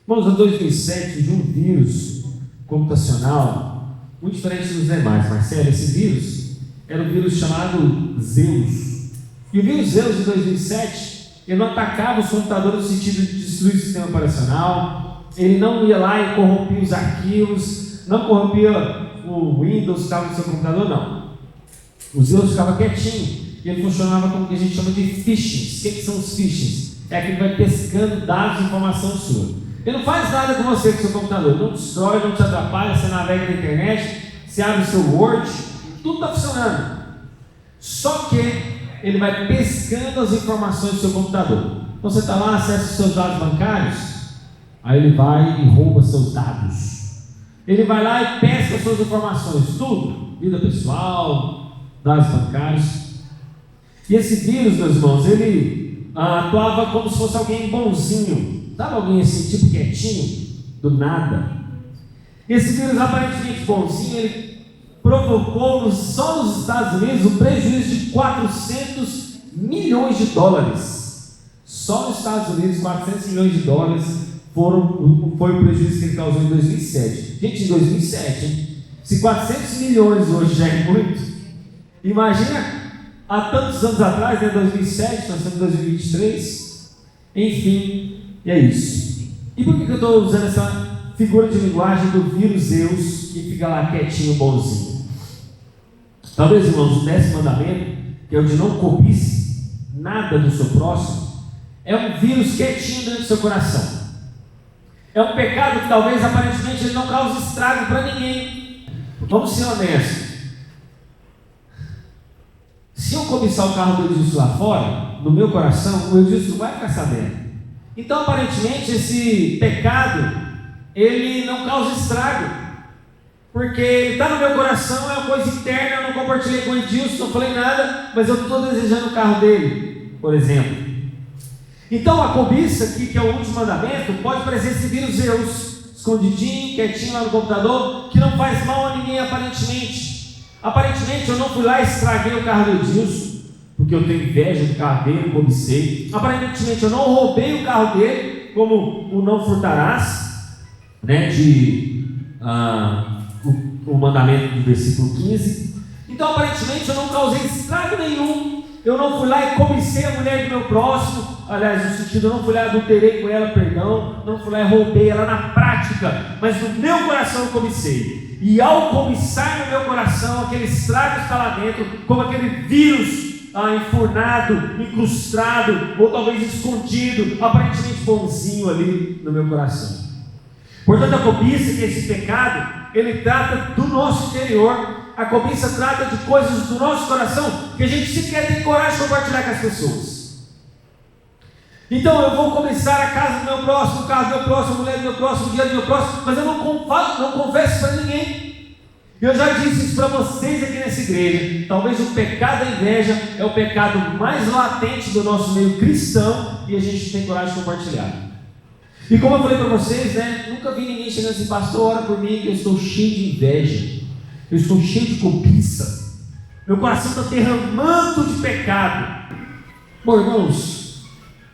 Irmãos, em 2007 surgiu um vírus computacional muito diferente dos demais. Marcelo, esse vírus era um vírus chamado Zeus. E o vírus Zeus de 2007, ele não atacava os computadores no sentido de destruir o sistema operacional, ele não ia lá e corrompia os arquivos, não corrompia o Windows que estava no seu computador, não. O Zeus ficava quietinho e ele funcionava como que a gente chama de phishing. O que são os phishing? É aquele que vai pescando dados e informação sua. Ele não faz nada com você, com o seu computador, não destrói, não te atrapalha, você navega na internet, você abre o seu Word, tudo está funcionando. Só que ele vai pescando as informações do seu computador. Então você está lá, acessa os seus dados bancários, aí ele vai e rouba seus dados. Ele vai lá e pesca as suas informações, tudo, vida pessoal, dados bancários. E esse vírus, meus irmãos, ele atuava como se fosse alguém bonzinho. Sabe alguém assim, tipo quietinho, do nada? Esse vírus aparentemente bonzinho, ele provocou só nos Estados Unidos um prejuízo de 400 milhões de dólares. Só nos Estados Unidos, 400 milhões de dólares foi o prejuízo que ele causou em 2007. Gente, em 2007, hein? Se 400 milhões hoje já é muito, imagina há tantos anos atrás, né, 2007, nós estamos em 2023, enfim. E é isso. E por que eu estou usando essa figura de linguagem do vírus Zeus que fica lá quietinho, bonzinho? Talvez, irmãos, o 10º mandamento, que é o de não cobice nada do seu próximo, é um vírus quietinho dentro do seu coração. É um pecado que talvez aparentemente ele não cause estrago para ninguém. Vamos ser honestos. Se eu cobiçar o carro do Edilson lá fora, no meu coração, o Edilson não vai ficar sabendo. Então, aparentemente, esse pecado, ele não causa estrago, porque ele está no meu coração, é uma coisa interna, eu não compartilhei com o Edilson, não falei nada, mas eu estou desejando o carro dele, por exemplo. Então, a cobiça aqui, que é o último mandamento, pode parecer esse vírus Zeus, escondidinho, quietinho lá no computador, que não faz mal a ninguém aparentemente. Aparentemente, eu não fui lá e estraguei o carro do Edilson, porque eu tenho inveja do carro dele, cobicei. Aparentemente eu não roubei o carro dele, como o não furtarás, né, o mandamento do versículo 15. Então aparentemente eu não causei estrago nenhum. Eu não fui lá e cobicei a mulher do meu próximo. Aliás, no sentido, eu não fui lá e adulterei com ela, perdão. Não fui lá e roubei ela na prática, mas no meu coração eu cobicei. E ao cobiçar no meu coração, aquele estrago está lá dentro, como aquele vírus enfurnado, incrustado, ou talvez escondido, aparentemente bonzinho ali no meu coração. Portanto, a cobiça, que é esse pecado, ele trata do nosso interior. A cobiça trata de coisas do nosso coração que a gente sequer tem coragem de compartilhar com as pessoas. Então eu vou cobiçar a casa do meu próximo, o carro do meu próximo, a mulher do meu próximo, o dinheiro do meu próximo, mas eu não confesso para ninguém. Eu já disse isso para vocês aqui nessa igreja. Talvez o pecado da inveja é o pecado mais latente do nosso meio cristão e a gente tem coragem de compartilhar. E como eu falei para vocês, né, nunca vi ninguém chegando assim: pastor, ora por mim que eu estou cheio de inveja, eu estou cheio de cobiça, meu coração está derramando de pecado. Bom, irmãos,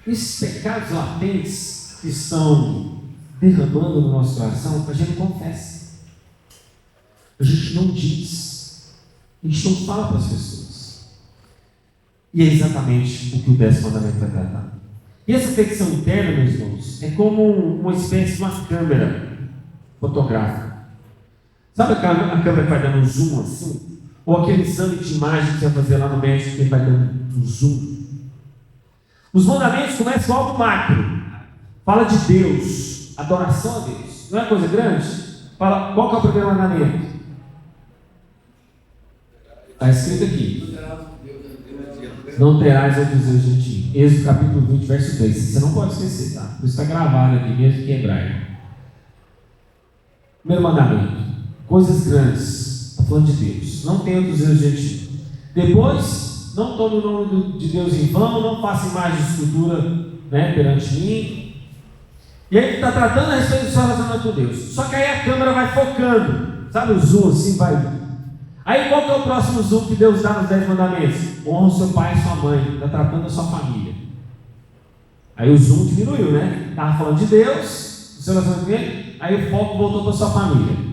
esses pecados latentes que estão derramando no nosso coração, a gente não confessa. A gente não diz, a gente não fala para as pessoas. E é exatamente o que o 10º mandamento vai tratar. E essa petição interna, meus irmãos, é como uma espécie de uma câmera fotográfica. Sabe a câmera que vai dando um zoom assim? Ou aquele exame de imagem que você vai fazer lá no médico que ele vai dando um zoom? Os mandamentos começam com algo macro. Fala de Deus, adoração a Deus. Não é coisa grande? Fala, qual que é o primeiro mandamento? Está escrito aqui: não terás outros deuses de ti. Êxodo capítulo 20, verso 3. Você não pode esquecer, tá? Isso está gravado aqui, mesmo que em hebraico. Primeiro mandamento: coisas grandes. Está falando de Deus. Não tenha outros deuses de ti. Depois, não tome o nome de Deus em vão, não faça imagem de escultura, né, perante mim. E aí está tratando a respeito do seu relacionamento com Deus. Só que aí a câmera vai focando. Sabe o zoom assim, vai. Aí qual que é o próximo zoom que Deus dá nos 10 mandamentos? Honra o seu pai e sua mãe, está tratando a sua família. Aí o zoom diminuiu, né? Estava falando de Deus, do seu relacionamento com Ele, aí o foco voltou para a sua família.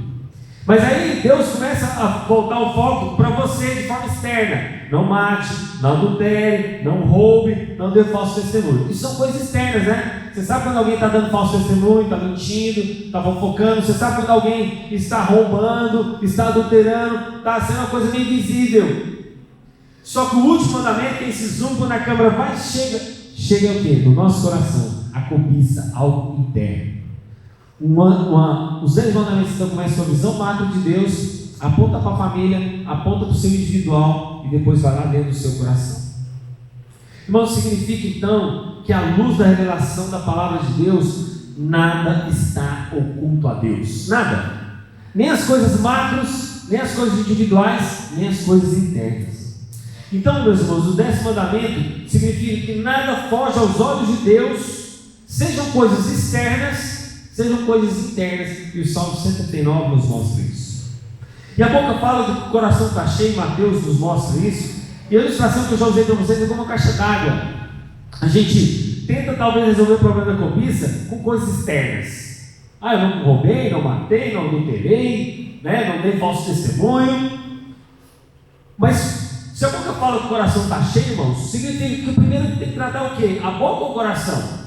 Mas aí Deus começa a voltar o foco para você de forma externa. Não mate, não adultere, não roube, não dê falso testemunho. Isso são coisas externas, né? Você sabe quando alguém está dando falso testemunho, está mentindo, está fofocando. Você sabe quando alguém está roubando, está adulterando, está sendo uma coisa meio invisível. Só que o último mandamento, tem esse zoom quando a câmera vai, chega o quê? No nosso coração, a cobiça, algo interno. Os 10 mandamentos então começam com a visão macro de Deus, aponta para a família, aponta para o seu individual e depois vai lá dentro do seu coração. Irmão, significa então que à luz da revelação da palavra de Deus, nada está oculto a Deus, nada, nem as coisas macros, nem as coisas individuais, nem as coisas internas. Então, meus irmãos, o 10º mandamento significa que nada foge aos olhos de Deus, sejam coisas externas, sejam coisas internas, e o Salmo 139 nos mostra isso. E a boca fala que o coração está cheio, Mateus nos mostra isso, e a ilustração que eu já usei para vocês é como uma caixa d'água. A gente tenta talvez resolver o problema da cobiça com coisas externas. Eu não roubei, não matei, não adulterei, não dei falso testemunho. Mas se a boca fala que o coração está cheio, irmãos, significa que o primeiro tem que tratar o quê? A boca ou o coração?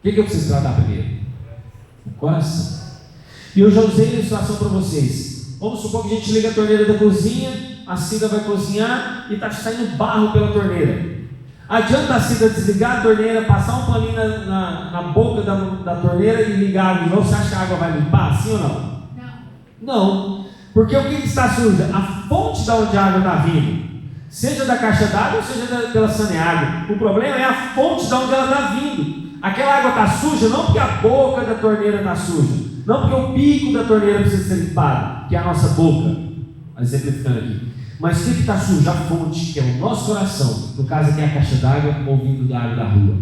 O que eu preciso tratar primeiro? O coração. E eu já usei a ilustração para vocês. Vamos supor que a gente liga a torneira da cozinha, a Cida vai cozinhar e está saindo barro pela torneira. Adianta a Cida desligar a torneira, passar um paninho na boca da torneira e ligar a água de novo? Você acha que a água vai limpar? Sim ou não? Não. Porque o que está suja? A fonte de onde a água está vindo. Seja da caixa d'água ou seja pela saneágua. O problema é a fonte de onde ela está vindo. Aquela água está suja não porque a boca da torneira está suja, não porque o bico da torneira precisa ser limpado, que é a nossa boca, exemplificando aqui, mas o que está sujo? A fonte, que é o nosso coração, no caso aqui é a caixa d'água ou vindo da água da rua.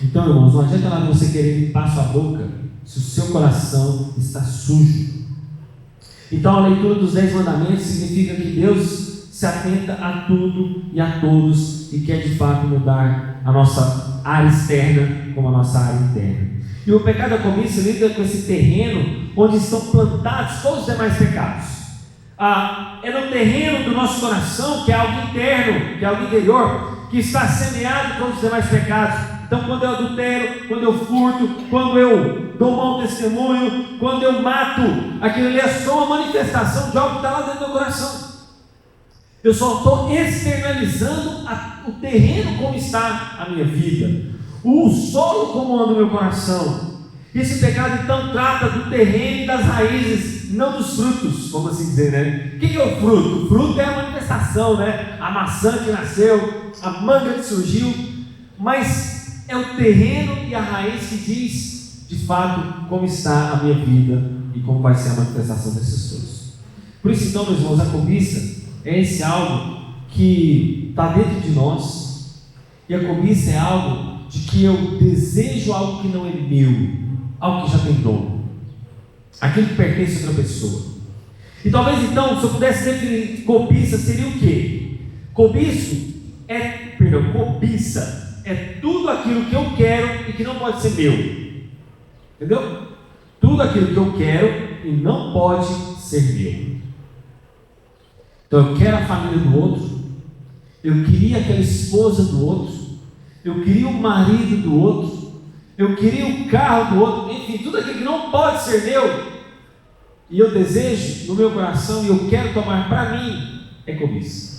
Então, irmãos, não adianta nada você querer limpar sua boca se o seu coração está sujo. Então a leitura dos 10 mandamentos significa que Deus se atenta a tudo e a todos e quer de fato mudar a nossa área externa como a nossa área interna. E o pecado da cobiça lida com esse terreno onde estão plantados todos os demais pecados. É no terreno do nosso coração, que é algo interno, que é algo interior, que está semeado todos os demais pecados. Então, quando eu adultero, quando eu furto, quando eu dou mau testemunho, quando eu mato, aquilo ali é só uma manifestação de algo que está lá dentro do meu coração. Eu só estou externalizando o terreno como está a minha vida, o solo como anda o meu coração. Esse pecado então trata do terreno e das raízes, não dos frutos, vamos assim dizer, né? O que é o fruto? O fruto é a manifestação, né? A maçã que nasceu, a manga que surgiu, mas é o terreno e a raiz que diz, de fato, como está a minha vida e como vai ser a manifestação desses frutos. Por isso então, meus irmãos, a cobiça é esse algo que está dentro de nós, e a cobiça é algo de que eu desejo algo que não é meu, algo que já tem dono, aquilo que pertence a outra pessoa. E talvez então, se eu pudesse definir cobiça, seria o quê? Cobiça é tudo aquilo que eu quero e que não pode ser meu, entendeu? Tudo aquilo que eu quero e não pode ser meu. Então eu quero a família do outro, eu queria aquela esposa do outro, eu queria o marido do outro, eu queria o carro do outro, enfim, tudo aquilo que não pode ser meu, e eu desejo no meu coração e eu quero tomar para mim, é cobiça.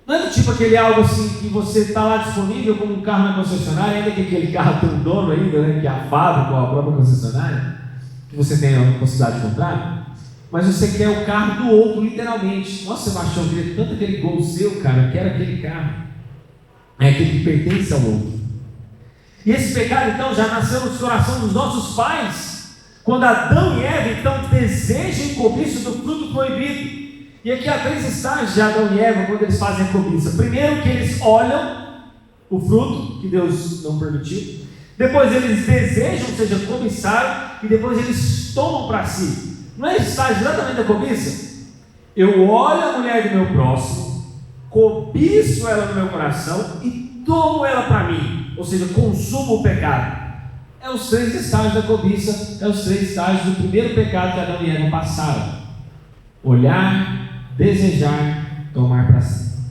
Não é do tipo aquele algo assim que você está lá disponível como um carro na concessionária, ainda que aquele carro tem um dono ainda, né, que é a fábrica ou a própria concessionária, que você tem a possibilidade de comprar. Mas você quer o carro do outro, literalmente. Nossa, Sebastião, eu queria tanto aquele Gol seu, cara, eu quero aquele carro. É aquele que pertence ao outro. E esse pecado, então, já nasceu no coração dos nossos pais, quando Adão e Eva, então, desejam e cobiçam do fruto proibido. E aqui há 3 estágios de Adão e Eva, quando eles fazem a cobiça. Primeiro, que eles olham o fruto, que Deus não permitiu. Depois, eles desejam, ou seja, cobiçaram. E depois, eles tomam para si. Não é esse estágio exatamente da cobiça? Eu olho a mulher do meu próximo, cobiço ela no meu coração e tomo ela para mim, ou seja, consumo o pecado. É os 3 estágios da cobiça, é os 3 estágios do primeiro pecado que Adão e Eva passaram: olhar, desejar, tomar para si.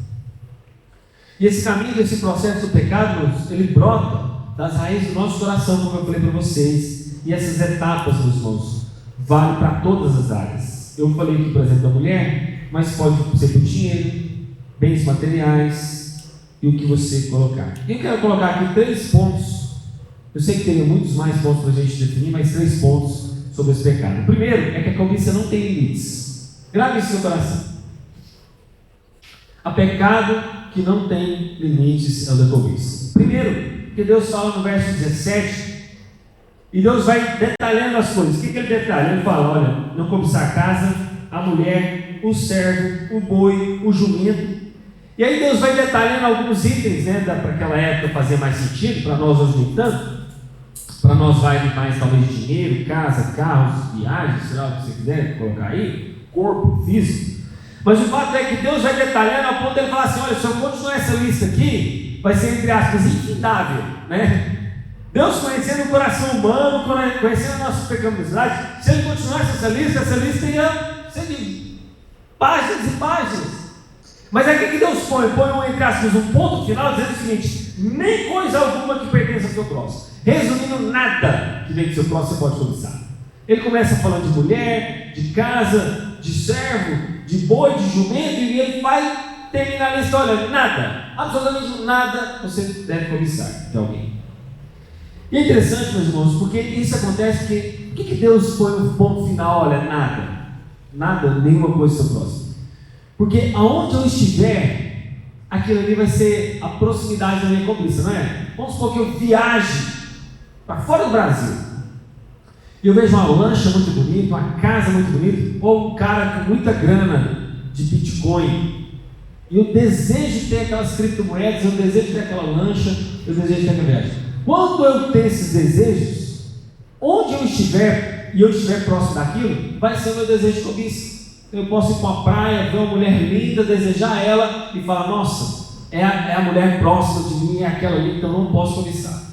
E esse caminho, desse processo do pecado, irmãos, ele brota das raízes do nosso coração, como eu falei para vocês. E essas etapas, meus irmãos, valem para todas as áreas. Eu falei aqui, por exemplo, da mulher, mas pode ser para o dinheiro, bens materiais e o que você colocar. E eu quero colocar aqui 3 pontos. Eu sei que teria muitos mais pontos para a gente definir, mas 3 pontos sobre esse pecado. O primeiro é que a cobiça não tem limites. Grave isso no seu coração. Há pecado que não tem limites, é o da cobiça. Primeiro, porque Deus fala no verso 17, e Deus vai detalhando as coisas. O que ele detalha? Ele fala: olha, não cobiçar a casa, a mulher, o servo, o boi, o jumento. E aí Deus vai detalhando alguns itens, né, para aquela época fazer mais sentido, para nós hoje nem tanto. Para nós vai mais talvez dinheiro, casa, carros, viagens, sei lá o que você quiser colocar aí, corpo, físico. Mas o fato é que Deus vai detalhando ao ponto de ele falar assim: olha, se eu continuar essa lista aqui, vai ser, entre aspas, infindável, né? Deus, conhecendo o coração humano, conhecendo a nossa pecaminosidade, se ele continuasse essa lista ia ser de páginas e páginas. Mas é que Deus põe entre aspas, um ponto final, dizendo o seguinte: nem coisa alguma que pertence ao seu próximo. Resumindo, nada que vem do seu próximo você pode cobiçar. Ele começa falando de mulher, de casa, de servo, de boi, de jumento, e ele vai terminar a lista: olha, nada, absolutamente nada você deve cobiçar de alguém. E é interessante, meus irmãos, porque isso acontece porque, por que Deus põe um ponto final? Olha, nada, nenhuma coisa do seu próximo. Porque aonde eu estiver, aquilo ali vai ser a proximidade da minha cobiça, não é? Vamos supor que eu viaje para fora do Brasil, e eu vejo uma lancha muito bonita, uma casa muito bonita, ou um cara com muita grana de Bitcoin, e eu desejo ter aquelas criptomoedas, eu desejo ter aquela lancha, eu desejo ter aquela viagem. Quando eu tenho esses desejos, onde eu estiver, e eu estiver próximo daquilo, vai ser o meu desejo de cobiça. Eu posso ir para uma praia, ver uma mulher linda, desejar ela, e falar: nossa, é a mulher próxima de mim, é aquela ali, então eu não posso cobiçar.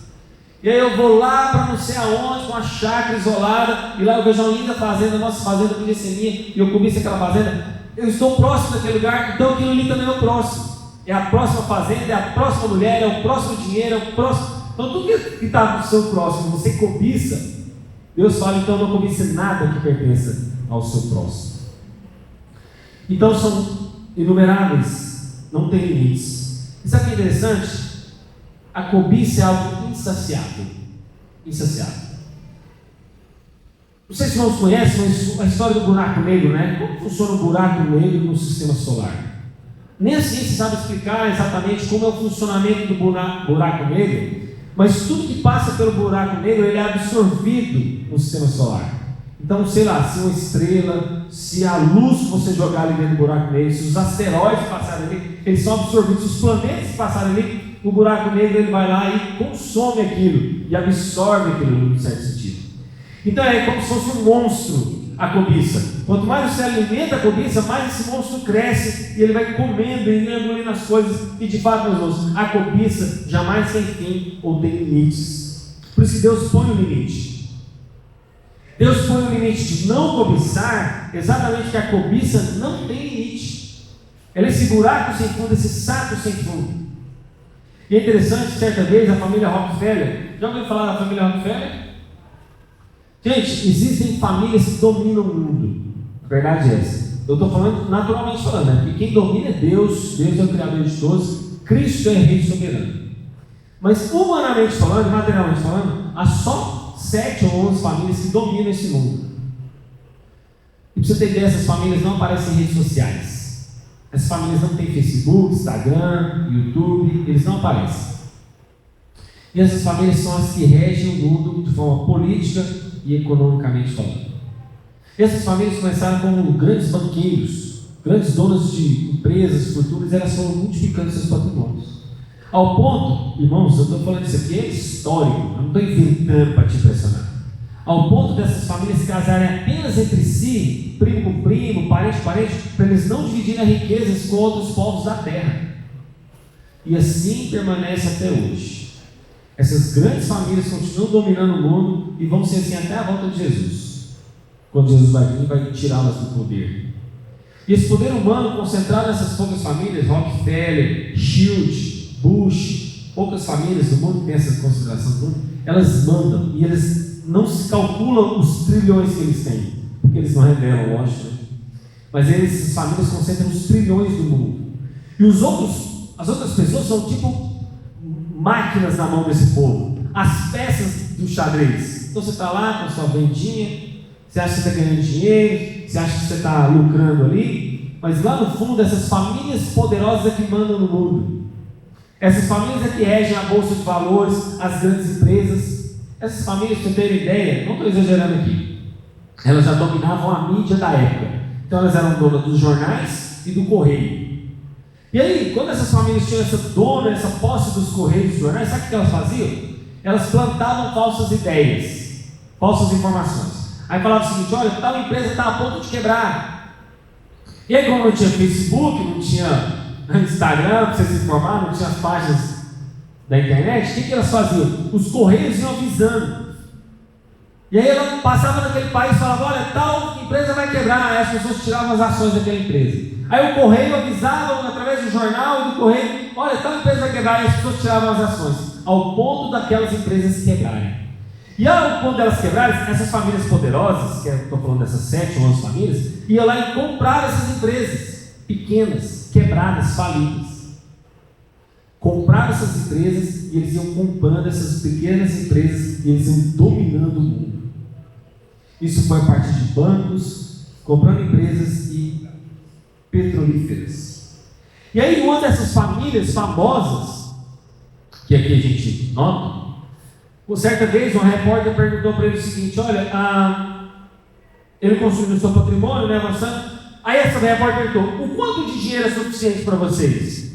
E aí eu vou lá para não sei aonde, com uma chácara isolada, e lá eu vejo uma linda fazenda, nossa, fazenda podia ser minha, e eu cobiço aquela fazenda. Eu estou próximo daquele lugar, então aquilo ali também é o próximo. É a próxima fazenda, é a próxima mulher, é o próximo dinheiro, é o próximo. Então tudo que está no seu próximo, você cobiça, Deus fala: então não cobice nada que pertença ao seu próximo. Então são inumeráveis, não tem limites. E sabe o que é interessante? A cobiça é algo insaciável. Insaciável. Não sei se vocês conhecem, mas a história do buraco negro, né? Como funciona o buraco negro no sistema solar? Nem a ciência sabe explicar exatamente como é o funcionamento do buraco negro, mas tudo que passa pelo buraco negro, ele é absorvido no sistema solar. Então, sei lá, se uma estrela, se a luz que você jogar ali dentro do buraco negro, se os asteroides passarem ali, eles são absorvidos. Se os planetas passarem ali, o buraco negro ele vai lá e consome aquilo, e absorve aquilo, em certo sentido. Então é como se fosse um monstro, a cobiça. Quanto mais você alimenta a cobiça, mais esse monstro cresce, e ele vai comendo e engolindo as coisas. E de fato, meus irmãos, a cobiça jamais tem fim ou tem limites. Por isso que Deus põe um limite. Deus põe um limite de não cobiçar, exatamente porque a cobiça não tem limite. Ela é esse buraco sem fundo, esse saco sem fundo. E é interessante, certa vez, a família Rockefeller, já ouviu falar da família Rockefeller? Gente, existem famílias que dominam o mundo. A verdade é essa. Eu estou falando, naturalmente falando, né? Porque quem domina é Deus, Deus é o Criador de todos, Cristo é Rei soberano. Mas humanamente falando, materialmente falando, há só 7 ou 11 famílias que dominam esse mundo. E para você ter ideia, essas famílias não aparecem em redes sociais. Essas famílias não têm Facebook, Instagram, YouTube, eles não aparecem. E essas famílias são as que regem o mundo de forma política e economicamente falando. E essas famílias começaram como grandes banqueiros, grandes donos de empresas, fortunas, elas foram multiplicando seus patrimônios. Ao ponto, irmãos, eu estou falando isso aqui, é histórico, eu não estou inventando para te impressionar. Ao ponto dessas famílias se casarem apenas entre si, primo com primo, parente com parente, para eles não dividirem as riquezas com outros povos da terra. E assim permanece até hoje. Essas grandes famílias continuam dominando o mundo e vão ser assim até a volta de Jesus. Quando Jesus vai vir, vai tirá-las do poder. E esse poder humano concentrado nessas poucas famílias, Rockefeller, Shield, Bush, poucas famílias do mundo que tem essa consideração do mundo, elas mandam e eles não se calculam os trilhões que eles têm, porque eles não revelam, lógico, né? Mas essas famílias concentram os trilhões do mundo. E as outras pessoas são tipo máquinas na mão desse povo, as peças do xadrez. Então você está lá com a sua vendinha, você acha que você está ganhando dinheiro, você acha que você está lucrando ali, mas lá no fundo essas famílias poderosas é que mandam no mundo. Essas famílias é que regem a bolsa de valores, as grandes empresas. Essas famílias, para você ter ideia, não estou exagerando aqui, elas já dominavam a mídia da época. Então elas eram donas dos jornais e do correio. E aí, quando essas famílias tinham essa dona, essa posse dos correios, dos jornais, sabe o que elas faziam? Elas plantavam falsas ideias, falsas informações. Aí falava o seguinte: olha, tal empresa está a ponto de quebrar. E aí, como não tinha Facebook, não tinha Instagram para você se informar, não tinha as páginas da internet, o que elas faziam? Os correios iam avisando. E aí ela passava naquele país e falava: olha, tal empresa vai quebrar. Aí as pessoas tiravam as ações daquela empresa. Aí o correio avisava através do jornal e do correio: olha, tal empresa vai quebrar. E as pessoas tiravam as ações, ao ponto daquelas empresas quebrarem. E ao ponto delas quebrarem, essas famílias poderosas, que eu estou falando dessas 7 ou 11 famílias, iam lá e compravam essas empresas pequenas, quebradas, falidas. Compraram essas empresas e eles iam comprando essas pequenas empresas e eles iam dominando o mundo. Isso foi a partir de bancos, comprando empresas e petrolíferas. E aí, uma dessas famílias famosas, que aqui a gente nota, certa vez um repórter perguntou para ele o seguinte: olha, ele construiu o seu patrimônio, né, avançando. Aí essa repórter perguntou: o quanto de dinheiro é suficiente para vocês?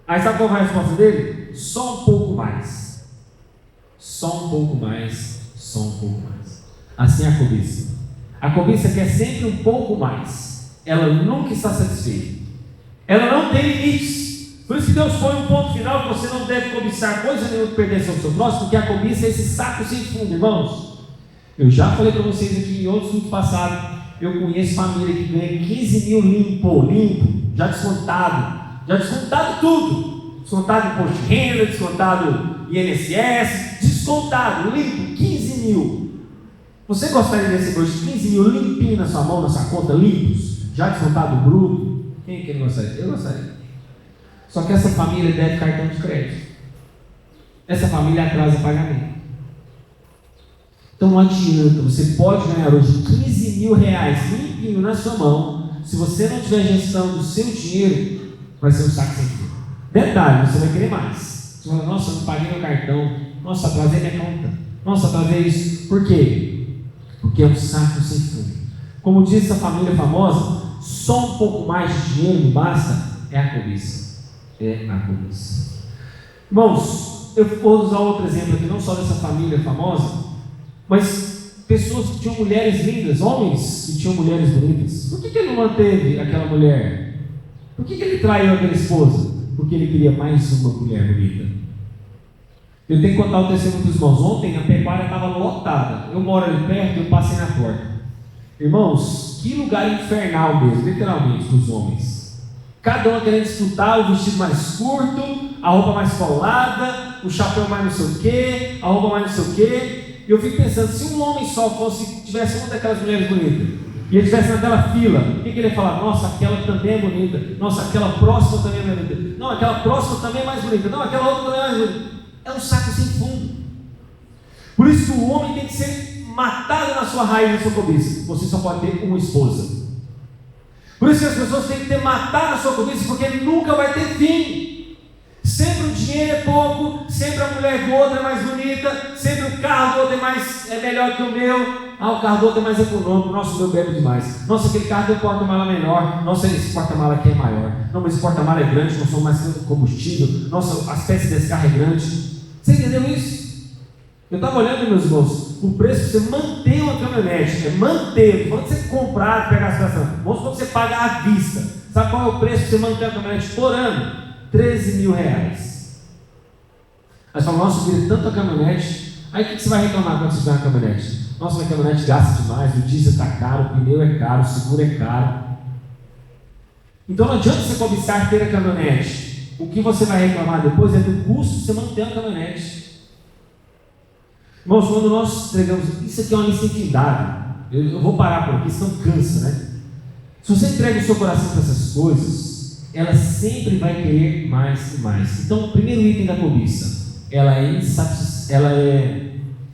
Aí sabe qual foi a resposta dele? Só um pouco mais. Só um pouco mais. Só um pouco mais. Assim é a cobiça. A cobiça quer sempre um pouco mais. Ela nunca está satisfeita. Ela não tem limites. Por isso que Deus põe um ponto final que você não deve cobiçar coisa nenhuma que pertence ao seu próximo, porque a cobiça é esse saco sem fundo, irmãos. Eu já falei para vocês aqui em outros vídeos passados, eu conheço família que ganha 15 mil limpo, já descontado tudo. Descontado imposto de renda, descontado INSS, descontado, limpo, 15 mil. Você gostaria de receber hoje 15 mil limpinho na sua mão, na sua conta, limpos? Já descontado bruto? Quem que não gostaria? Eu gostaria. Só que essa família deve cartão de crédito. Essa família atrasa pagamento. Então não adianta, você pode ganhar hoje 15 mil reais limpinho na sua mão. Se você não tiver gestão do seu dinheiro, vai ser um saco sem fim. Detalhe, você vai querer mais. Você fala: nossa, eu não paguei meu cartão. Nossa, atrasei minha conta. Nossa, atrasei isso. Por quê? Porque é um saco sem fundo. Como diz essa família famosa, só um pouco mais de dinheiro não basta. É a cobiça. É a cobiça. Irmãos, eu vou usar outro exemplo aqui, não só dessa família famosa, mas pessoas que tinham mulheres lindas, homens que tinham mulheres bonitas. Por que ele não manteve aquela mulher? Por que ele traiu aquela esposa? Porque ele queria mais uma mulher bonita. Eu tenho que contar o testemunho dos irmãos. Ontem a pecuária estava lotada. Eu moro ali perto e eu passei na porta. Irmãos, que lugar infernal mesmo, literalmente, para os homens. Cada um querendo disputar o vestido mais curto, a roupa mais colada, o chapéu mais não sei o quê, a roupa mais não sei o quê. E eu fico pensando, se um homem só tivesse uma daquelas mulheres bonitas, e ele estivesse naquela fila, o que ele ia falar? Nossa, aquela também é bonita. Nossa, aquela próxima também é bonita. Não, aquela próxima também é mais bonita. Não, aquela outra também é mais bonita. É um saco sem fundo. Por isso que o homem tem que ser matado na sua raiz, na sua cobiça. Você só pode ter uma esposa. Por isso que as pessoas têm que ter matado na sua cobiça, porque nunca vai ter fim. Sempre o dinheiro é pouco, sempre a mulher do outro é mais bonita, sempre o carro do outro é melhor que o meu. O carro do outro é mais econômico. Nossa, o meu bebe demais. Nossa, aquele carro tem um porta-mala menor. Nossa, esse porta-mala aqui é maior. Não, mas esse porta-mala é grande, consome mais combustível. Nossa, as peças desse carro é grande. Você entendeu isso? Eu estava olhando, meus irmãos, o preço para você manter uma caminhonete, manter, quando você comprar, pegar a situação, vamos supor que você pagar à vista. Sabe qual é o preço para você manter a caminhonete por ano? 13 mil reais. Aí você fala, nossa, eu queria tanto a caminhonete. Aí o que você vai reclamar quando você tiver uma caminhonete? Nossa, minha caminhonete gasta demais, o diesel está caro, o pneu é caro, o seguro é caro. Então não adianta você cobiçar ter a caminhonete. O que você vai reclamar depois é do custo de você manter a caminhonete. Irmãos, quando nós entregamos, isso aqui é uma lista infindável. Eu vou parar por aqui, senão cansa, né? Se você entrega o seu coração para essas coisas, ela sempre vai querer mais e mais. Então, o primeiro item da cobiça, ela é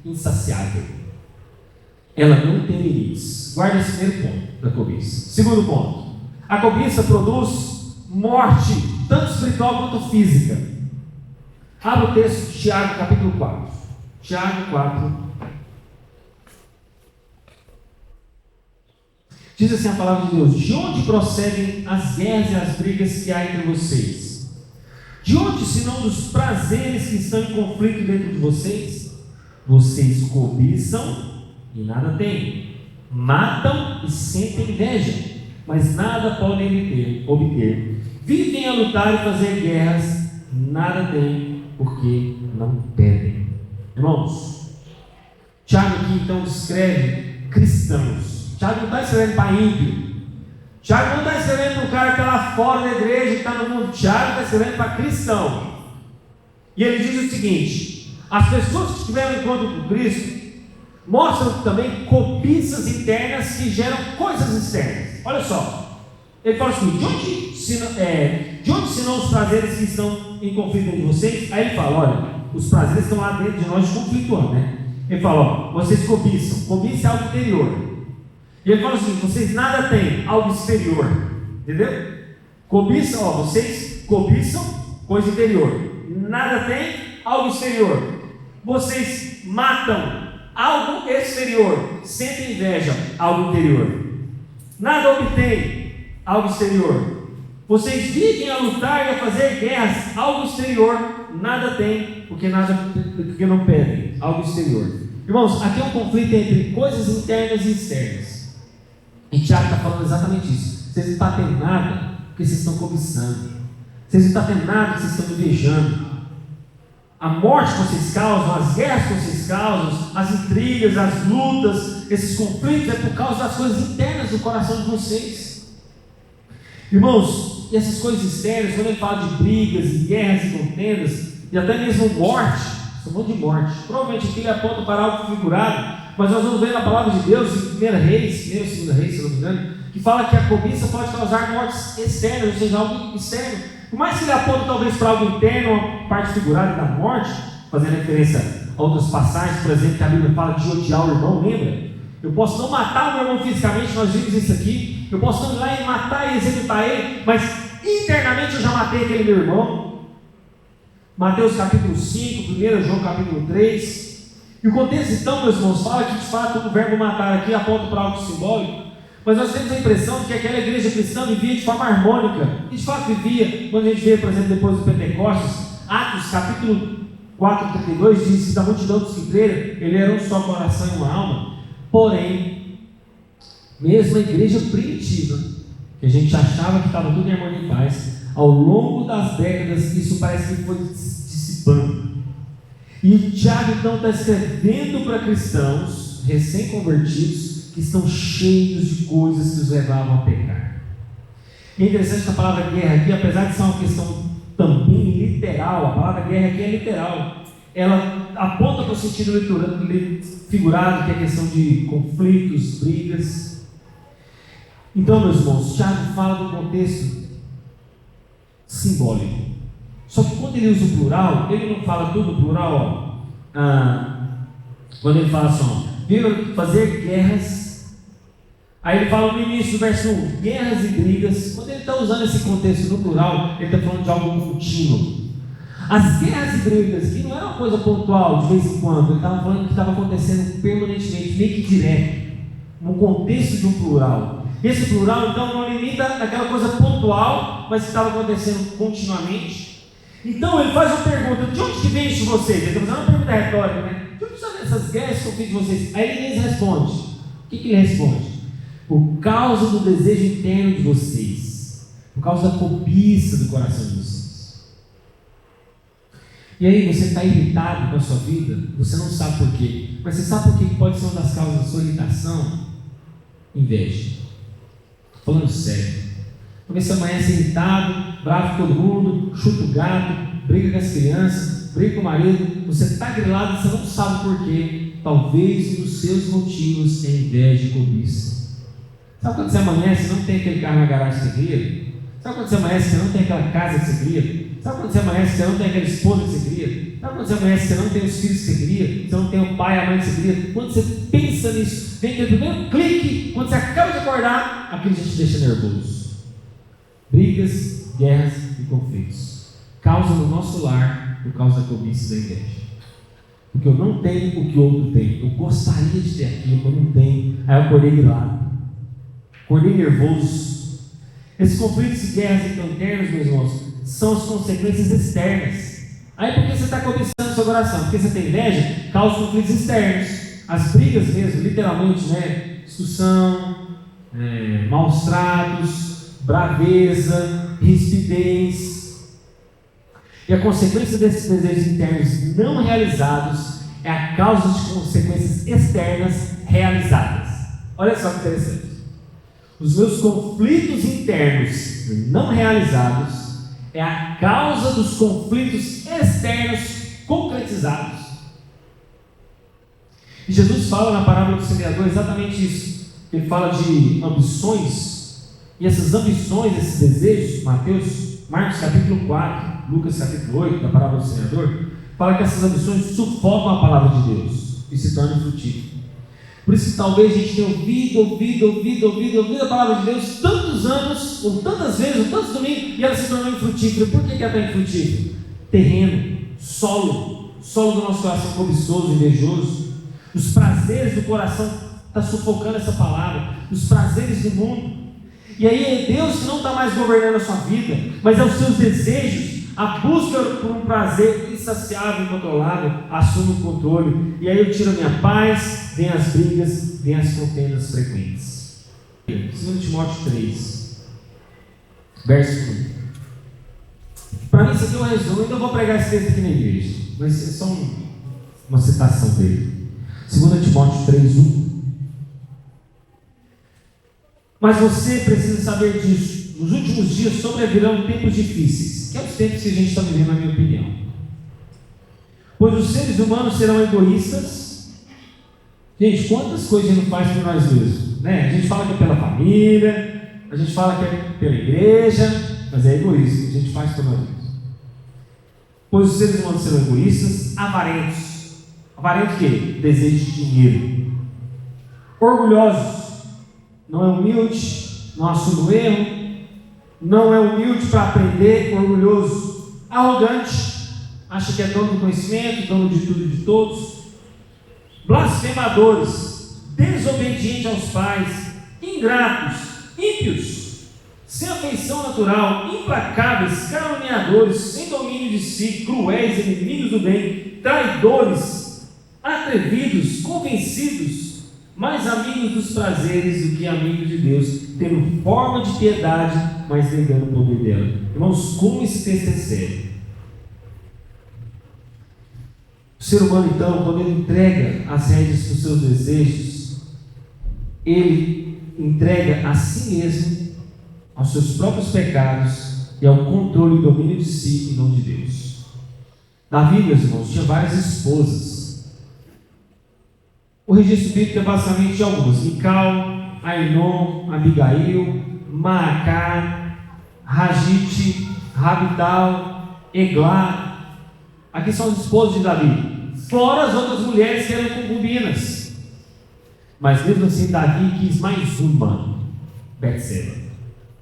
insaciável. Ela não tem limites. Guarda esse primeiro ponto da cobiça. Segundo ponto, a cobiça produz morte, tanto espiritual quanto física. Abra o texto de Tiago, capítulo 4. Tiago 4. Diz assim a palavra de Deus: de onde procedem as guerras e as brigas que há entre vocês? De onde, senão dos prazeres que estão em conflito dentro de vocês? Vocês cobiçam e nada têm, matam e sentem inveja, mas nada podem obter. Vivem a lutar e fazer guerras, nada têm, porque não pedem. Irmãos, Tiago aqui então descreve cristãos. Tiago não está escrevendo para ímpio. Tiago não está escrevendo para o cara que está lá fora da igreja, que está no mundo. Tiago está escrevendo para cristão. E ele diz o seguinte: as pessoas que estiveram em encontro com Cristo mostram também cobiças internas que geram coisas externas. Olha só, ele fala assim: de onde senão os prazeres que estão em conflito entre vocês? Aí ele fala: olha, os prazeres estão lá dentro de nós conflituando, né? Ele fala: ó, vocês cobiçam. Cobiça é algo interior. E ele fala assim: vocês nada têm, algo exterior. Entendeu? Cobiçam, ó, vocês cobiçam coisa interior. Nada tem, algo exterior. Vocês matam, algo exterior. Sentem inveja, algo interior. Nada obtém, algo exterior. Vocês vivem a lutar e a fazer guerras, algo exterior. Nada tem, porque não pedem, algo exterior. Irmãos, aqui é um conflito entre coisas internas e externas. E Tiago está falando exatamente isso. Vocês não estão tendo nada porque vocês estão cobiçando. Vocês não estão tendo nada porque vocês estão invejando. A morte que vocês causam, as guerras que vocês causam, as intrigas, as lutas, esses conflitos, é por causa das coisas internas do coração de vocês. Irmãos, e essas coisas externas, quando ele fala de brigas, e guerras e contendas, e até mesmo morte, chamou de morte. Provavelmente aqui ele aponta para algo figurado. Mas nós vamos ver na palavra de Deus, em 1 Reis, 2 Reis, se não me engano, que fala que a cobiça pode causar mortes externas, ou seja, algo externo. Por mais que ele aponte talvez para algo interno, a parte figurada da morte, fazendo referência a outras passagens, por exemplo, que a Bíblia fala de odiar o irmão, lembra? Eu posso não matar o meu irmão fisicamente, nós vimos isso aqui. Eu posso não ir lá e matar e executar ele, mas internamente eu já matei aquele meu irmão. Mateus capítulo 5, 1 João capítulo 3. E o contexto então, meus irmãos, fala que de fato o verbo matar aqui aponta para algo simbólico, mas nós temos a impressão de que aquela igreja cristã vivia de forma harmônica, e de fato vivia. Quando a gente vê, por exemplo, depois do Pentecostes, Atos capítulo 4, 32, diz que da multidão dos que creram, ele era um só coração e uma alma. Porém, mesmo a igreja primitiva, que a gente achava que estava tudo em harmonia e paz, ao longo das décadas isso parece que foi dissipando. E o Tiago então está escrevendo para cristãos recém-convertidos que estão cheios de coisas que os levavam a pecar. E é interessante que a palavra guerra aqui, apesar de ser uma questão também literal, a palavra guerra aqui é literal, ela aponta para o sentido figurado, que é a questão de conflitos, brigas. Então, meus irmãos, Tiago fala do contexto simbólico. Só que quando ele usa o plural, ele não fala tudo plural, quando ele fala assim, viram fazer guerras, aí ele fala no início do verso 1, guerras e brigas. Quando ele está usando esse contexto no plural, ele está falando de algo contínuo. As guerras e brigas aqui não era uma coisa pontual, de vez em quando, ele estava falando que estava acontecendo permanentemente, meio que direto, no contexto de um plural. Esse plural então não limita aquela coisa pontual, mas que estava acontecendo continuamente. Então ele faz uma pergunta: de onde que vem isso de vocês? Ele está fazendo uma pergunta retórica, né? De onde são essas guerras que eu fiz de vocês? Aí ele responde. O que ele responde? Por causa do desejo interno de vocês, por causa da cobiça do coração de vocês. E aí você está irritado com a sua vida, você não sabe por quê. Mas você sabe por que pode ser uma das causas da sua irritação? Inveja. Falando sério. Porque você amanhece irritado, bravo com todo mundo, chuta o gato, briga com as crianças, briga com o marido, você está grilado e você não sabe por quê. Talvez um dos seus motivos é inveja e cobiça. Sabe quando você amanhece e não tem aquele carro na garagem que você queria? Sabe quando você amanhece e você não tem aquela casa que você queria? Sabe quando você amanhece e você não tem aquela esposa que você queria? Sabe quando você amanhece e você não tem os filhos que você queria? Você não tem o pai e a mãe que você queria? Quando você pensa nisso, vem aquele primeiro clique, quando você acaba de acordar, aquilo já te deixa nervoso. Brigas, guerras e conflitos. Causa no nosso lar por causa da cobiça e da inveja. Porque eu não tenho o que o outro tem. Eu gostaria de ter aquilo, mas não tenho. Aí eu acordei de lado. Acordei nervoso. Esses conflitos e guerras internos, meus irmãos, são as consequências externas. Aí por que você está cobiçando o seu coração? Porque você tem inveja, causa conflitos externos. As brigas mesmo, literalmente, né? Discussão, maus tratos, braveza, rispidez. E a consequência desses desejos internos não realizados é a causa de consequências externas realizadas. Olha só que interessante. Os meus conflitos internos não realizados é a causa dos conflitos externos concretizados. E Jesus fala na parábola do semeador exatamente isso. Ele fala de ambições, e essas ambições, esses desejos, Marcos capítulo 4, Lucas capítulo 8, da parábola do semeador, fala que essas ambições sufocam a palavra de Deus e se tornam frutíferas. Por isso que talvez a gente tenha ouvido a palavra de Deus tantos anos, ou tantas vezes, ou tantos domingos, e ela se tornou infrutífera. Por que ela está infrutífera? Terreno, solo do nosso coração cobiçoso, invejoso. Os prazeres do coração estão sufocando essa palavra, os prazeres do mundo. E aí é Deus que não está mais governando a sua vida, mas é os seus desejos. A busca por um prazer insaciável e incontrolável assume o controle. E aí eu tiro a minha paz, vem as brigas, vem as contendas frequentes. 2 Timóteo 3, verso 1. Para mim isso aqui é um resumo. Então eu vou pregar esse texto aqui na igreja, mas é só uma citação dele. 2 Timóteo 3, 1. Mas você precisa saber disso. Nos últimos dias sobrevirão tempos difíceis, que é os tempos que a gente está vivendo, na minha opinião. Pois os seres humanos serão egoístas. Gente, quantas coisas a gente não faz por nós mesmos, né? A gente fala que é pela família, a gente fala que é pela igreja, mas é egoísmo, a gente faz por nós mesmos. Pois os seres humanos serão egoístas, avarentos. Avarento o quê? Desejo de dinheiro. Orgulhosos. Não é humilde, não assume o erro, não é humilde para aprender, orgulhoso, arrogante, acha que é dono do conhecimento, dono de tudo e de todos, blasfemadores, desobedientes aos pais, ingratos, ímpios, sem afeição natural, implacáveis, caluniadores, sem domínio de si, cruéis, inimigos do bem, traidores, atrevidos, convencidos, mais amigos dos prazeres do que amigos de Deus, tendo forma de piedade, mas negando o poder dela. Irmãos, como esse texto é sério. O ser humano, então, quando ele entrega as rédeas para os seus desejos, ele entrega a si mesmo, aos seus próprios pecados e ao controle e domínio de si e não de Deus. Davi, meus irmãos, tinha várias esposas. O registro bíblico é basicamente de algumas: Mical, Ainon, Abigail, Maacá, Ragite, Rabital, Eglá. Aqui são as esposas de Davi, fora as outras mulheres que eram concubinas. Mas mesmo assim Davi quis mais uma, Betseba.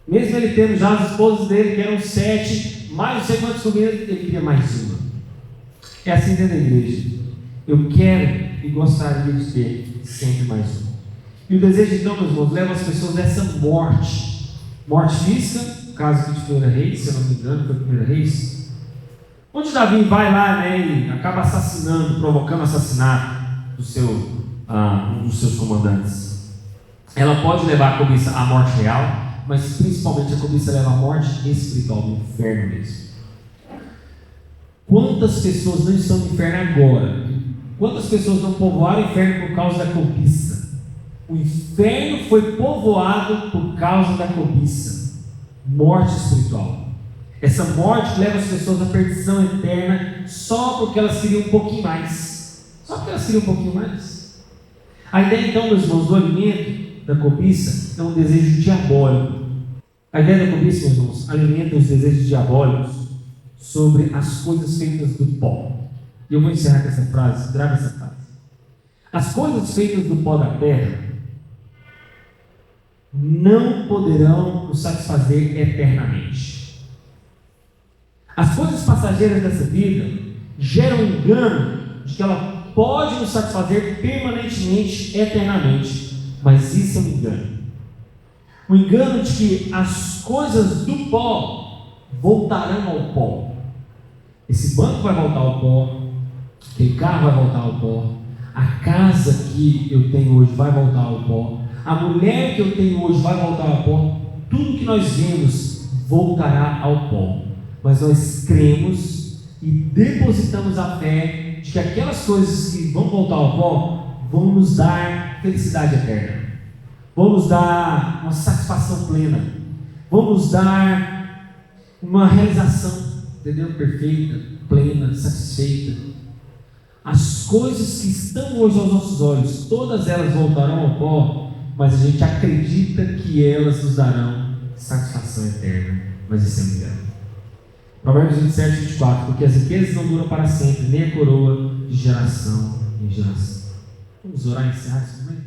Mesmo ele tendo já as esposas dele, que eram 7, mais não sei quantas concubinas, ele queria mais uma. É assim dentro da igreja. Eu quero e gostaria de ter sempre mais um. E o desejo, então, meus irmãos, leva as pessoas dessa morte física, no caso aqui de 1 Reis, se eu não me engano, foi 1 Reis, onde Davi vai lá, né, e acaba assassinando, provocando assassinato do um dos seus comandantes. Ela pode levar a cobiça à morte real, mas principalmente a cobiça leva à morte espiritual, do inferno mesmo. Quantas pessoas não estão no inferno agora? Quantas pessoas não povoaram o inferno por causa da cobiça? O inferno foi povoado por causa da cobiça. Morte espiritual. Essa morte leva as pessoas à perdição eterna só porque elas queriam um pouquinho mais. Só porque elas queriam um pouquinho mais. A ideia então, meus irmãos, do alimento da cobiça é um desejo diabólico. A ideia da cobiça, meus irmãos, alimenta os desejos diabólicos sobre as coisas feitas do pó. E eu vou encerrar com essa frase, grava essa frase. As coisas feitas do pó da terra não poderão nos satisfazer eternamente. As coisas passageiras dessa vida geram um engano de que ela pode nos satisfazer permanentemente, eternamente. Mas isso é um engano. O engano de que as coisas do pó voltarão ao pó. Esse banco vai voltar ao pó, aquele carro vai voltar ao pó, a casa que eu tenho hoje vai voltar ao pó, a mulher que eu tenho hoje vai voltar ao pó. Tudo que nós vemos voltará ao pó. Mas nós cremos e depositamos a fé de que aquelas coisas que vão voltar ao pó vão nos dar felicidade eterna, vão nos dar uma satisfação plena, vão nos dar uma realização, entendeu? Perfeita, plena, satisfeita. As coisas que estão hoje aos nossos olhos, todas elas voltarão ao pó, mas a gente acredita que elas nos darão satisfação eterna. Mas isso é um engano. Provérbios 27, 24. Porque as riquezas não duram para sempre, nem a coroa de geração em geração. Vamos orar e encerrar isso também?